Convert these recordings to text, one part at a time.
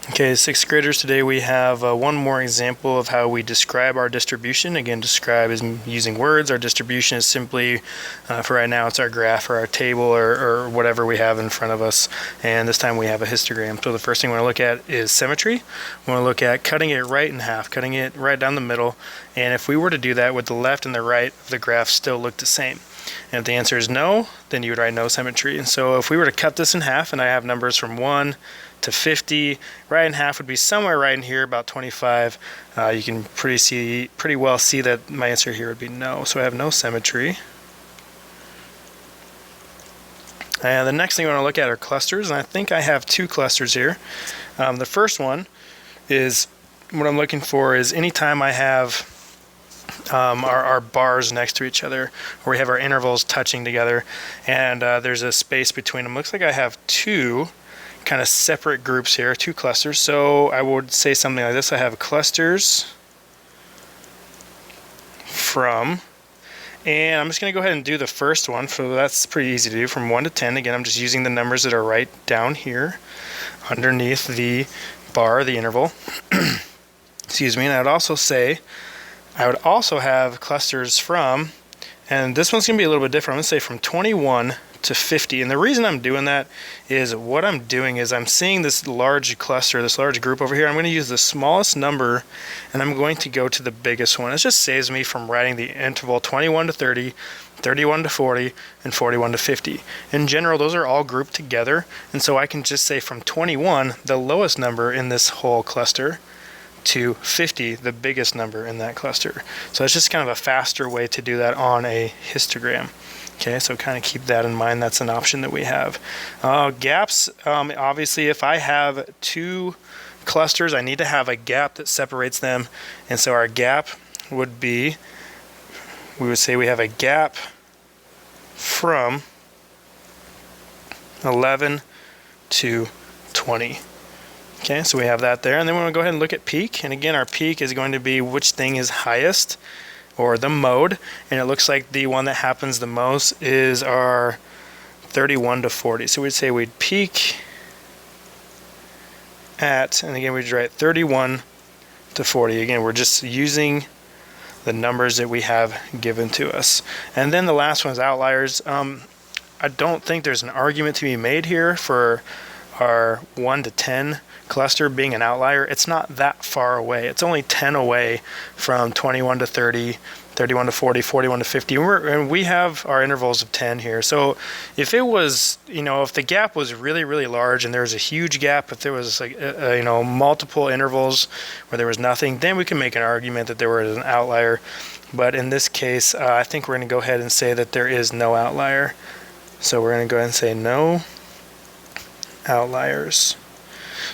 Okay, sixth graders, today we have one more example of how we describe our distribution. Again, describe is using words. Our distribution is simply, for right now, it's our graph or our table or whatever we have in front of us. And this time we have a histogram. So the first thing we want to look at is symmetry. We want to look at cutting it right in half, cutting it right down the middle. And if we were to do that, would the left and the right of the graph still look the same? And if the answer is no, then you would write no symmetry. And so if we were to cut this in half, and I have numbers from 1 to 50, right in half would be somewhere right in here, about 25. You can pretty well see that my answer here would be no. So I have no symmetry. And the next thing we want to look at are clusters, and I think I have two clusters here. The first one is, what I'm looking for is anytime I have our bars next to each other, or we have our intervals touching together, and there's a space between them. Looks like I have two kind of separate groups here, two clusters. So I would say something like this. I have clusters from, and I'm just going to go ahead and do the first one. So that's pretty easy to do, from 1 to 10. Again, I'm just using the numbers that are right down here underneath the bar, the interval. Excuse me. And I'd also say I would also have clusters from, and this one's going to be a little bit different. I'm going to say from 21 to 50. And the reason I'm doing that is what I'm doing is I'm seeing this large cluster, this large group over here. I'm going to use the smallest number and I'm going to go to the biggest one. It just saves me from writing the interval 21 to 30, 31 to 40, and 41 to 50. In general, those are all grouped together. And so I can just say from 21, the lowest number in this whole cluster, to 50, the biggest number in that cluster. So it's just kind of a faster way to do that on a histogram. Okay, so kind of keep that in mind. That's an option that we have. Gaps, obviously if I have two clusters, I need to have a gap that separates them. And so our gap would be, we would say we have a gap from 11 to 20. Okay, so we have that there. And then we're going to go ahead and look at peak. And again, our peak is going to be which thing is highest, or the mode. And it looks like the one that happens the most is our 31 to 40. So we'd say we'd peak at, and again, we'd write 31 to 40. Again, we're just using the numbers that we have given to us. And then the last one is outliers. I don't think there's an argument to be made here for our 1 to 10 cluster being an outlier. It's not that far away. It's only 10 away from 21 to 30, 31 to 40, 41 to 50. And we have our intervals of 10 here. So if it was, if the gap was really, really large and there was a huge gap, if there was like, multiple intervals where there was nothing, then we can make an argument that there was an outlier. But in this case, I think we're going to go ahead and say that there is no outlier. So we're going to go ahead and say no outliers.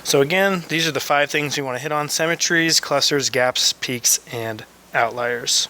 So again, these are the 5 things we want to hit on: symmetries, clusters, gaps, peaks, and outliers.